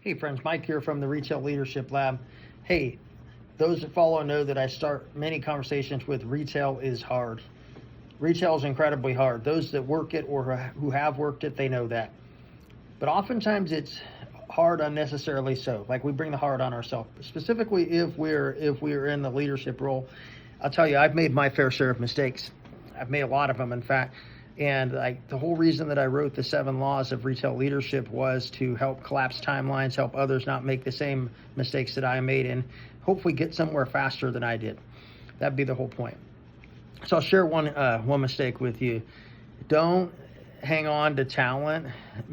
Hey friends, Mike here from the Retail Leadership Lab. Hey, those that follow know that I start many conversations with retail is hard. Retail is incredibly hard. Those that work it or who have worked it, they know that. But oftentimes it's hard unnecessarily so. Like we bring the hard on ourselves. Specifically if we're in the leadership role. I'll tell you, I've made my fair share of mistakes. I've made a lot of them, in fact. And the whole reason that I wrote the 7 laws of retail leadership was to help collapse timelines, help others not make the same mistakes that I made, and hopefully get somewhere faster than I did. That'd be the whole point. So I'll share one mistake with you. Don't hang on to talent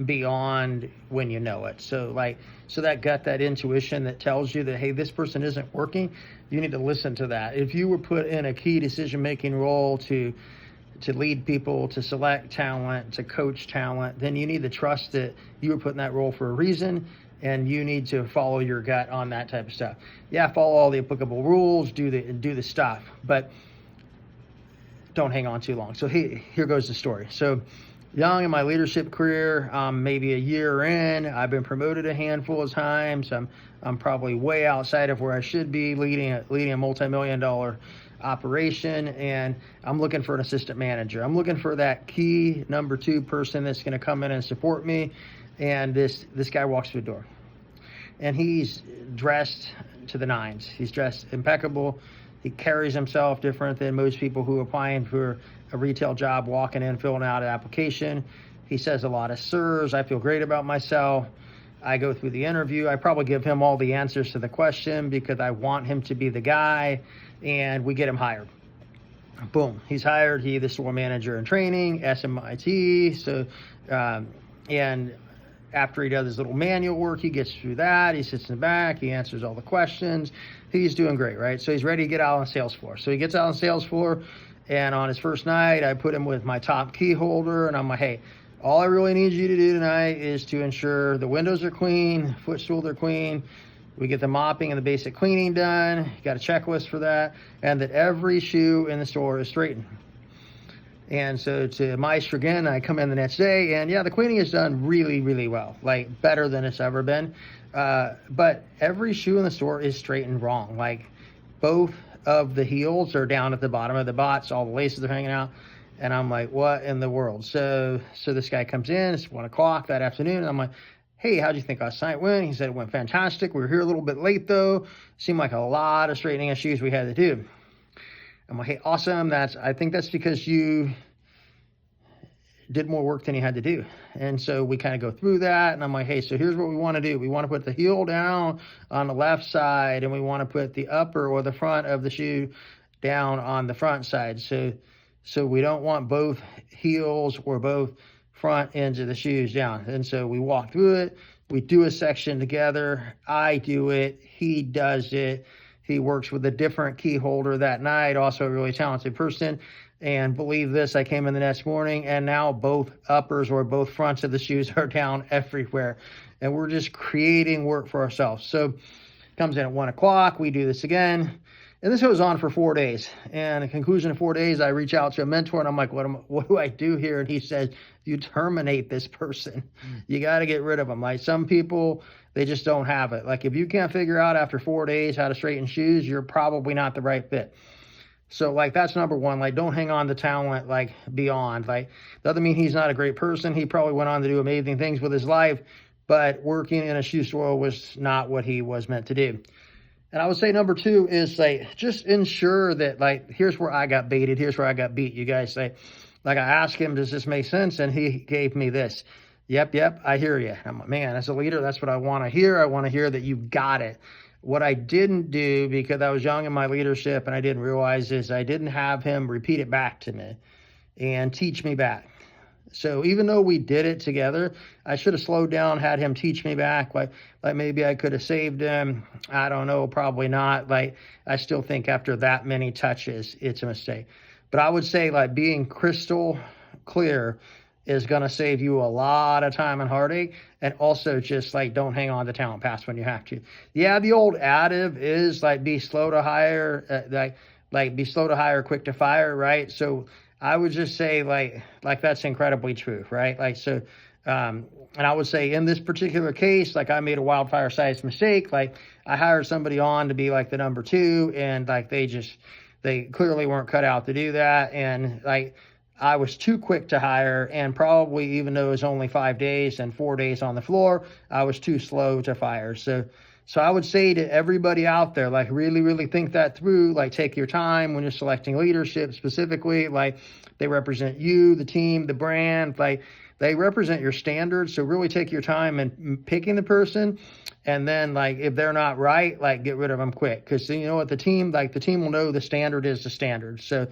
beyond when you know it. So that gut, that intuition that tells you that, hey, this person isn't working, you need to listen to that. If you were put in a key decision-making role to lead people, to select talent, to coach talent, then you need to trust that you were put in that role for a reason, and you need to follow your gut on that type of stuff. Yeah, follow all the applicable rules, do the stuff, but don't hang on too long. So here goes the story. So young in my leadership career, maybe a year in, I've been promoted a handful of times. I'm probably way outside of where I should be, leading a multi-million-dollar operation, and I'm looking for an assistant manager. I'm looking for that key number 2 person that's going to come in and support me. And this guy walks through the door, and he's dressed to the nines. He's dressed impeccable. He carries himself different than most people who are applying for a retail job, walking in, filling out an application. He says a lot of sirs. I feel great about myself. I go through the interview. I probably give him all the answers to the question because I want him to be the guy, and we get him hired. Boom, he's hired. He's the store manager in training, SMIT. So, and after he does his little manual work, he gets through that. He sits in the back. He answers all the questions. He's doing great, right? So he's ready to get out on the sales floor. So he gets out on the sales floor, and on his first night, I put him with my top key holder, and I'm like, hey, all I really need you to do tonight is to ensure the windows are clean, footstools are clean, we get the mopping and the basic cleaning done, you got a checklist for that, and that every shoe in the store is straightened. And so to my chagrin, I come in the next day, and yeah, the cleaning is done really, really well, like better than it's ever been. But every shoe in the store is straightened wrong. Like both of the heels are down at the bottom of the bots, all the laces are hanging out. And I'm like, what in the world? So this guy comes in, it's 1 o'clock that afternoon, and I'm like, hey, how'd you think last night went? He said it went fantastic. We were here a little bit late though. Seemed like a lot of straightening of shoes we had to do. I'm like, hey, awesome. I think that's because you did more work than you had to do. And so we kind of go through that, and I'm like, hey, so here's what we want to do. We want to put the heel down on the left side, and we want to put the upper or the front of the shoe down on the front side. So we don't want both heels or both front ends of the shoes down. And so we walk through it. We do a section together. I do it. He does it. He works with a different key holder that night, also a really talented person. And believe this, I came in the next morning, and now both uppers or both fronts of the shoes are down everywhere. And we're just creating work for ourselves. So comes in at 1 o'clock. We do this again. And this goes on for 4 days. And at the conclusion of 4 days, I reach out to a mentor, and I'm like, what do I do here? And he says, you terminate this person. You got to get rid of them. Like some people, they just don't have it. Like if you can't figure out after 4 days how to straighten shoes, you're probably not the right fit. So like that's number 1. Like don't hang on to talent like beyond. Like doesn't mean he's not a great person. He probably went on to do amazing things with his life, but working in a shoe store was not what he was meant to do. And I would say number 2 is like, just ensure that like, here's where I got baited. Here's where I got beat. You guys say, like I asked him, does this make sense? And he gave me this. Yep. I hear you. I'm like, man, as a leader, that's what I want to hear. I want to hear that you got it. What I didn't do because I was young in my leadership and I didn't realize is I didn't have him repeat it back to me and teach me back. So even though we did it together, I should have slowed down, had him teach me back. Like maybe I could have saved him. I don't know, probably not. Like I still think after that many touches, it's a mistake. But I would say like being crystal clear is going to save you a lot of time and heartache. And also just like don't hang on to talent pass when you have to. Yeah, the old adage is like be slow to hire, like be slow to hire, quick to fire, right? So I would just say like that's incredibly true, right? Like, so And I would say in this particular case, like I made a wildfire sized mistake. Like I hired somebody on to be like the number two, and like they clearly weren't cut out to do that. And like I was too quick to hire, and probably even though it was only 5 days and 4 days on the floor, I was too slow to fire. So I would say to everybody out there, like really, really think that through. Like take your time when you're selecting leadership specifically. Like they represent you, the team, the brand. Like they represent your standards. So really take your time in picking the person. And then like if they're not right, like get rid of them quick. Because you know what, the team will know the standard is the standard. So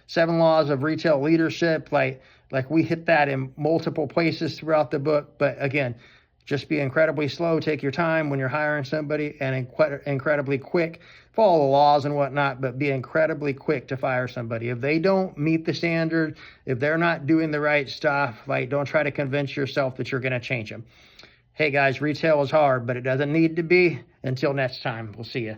7 laws of retail leadership, like we hit that in multiple places throughout the book. But again, just be incredibly slow, take your time when you're hiring somebody, and incredibly quick. Follow the laws and whatnot, but be incredibly quick to fire somebody. If they don't meet the standard, if they're not doing the right stuff, like don't try to convince yourself that you're going to change them. Hey guys, retail is hard, but it doesn't need to be. Until next time, we'll see you.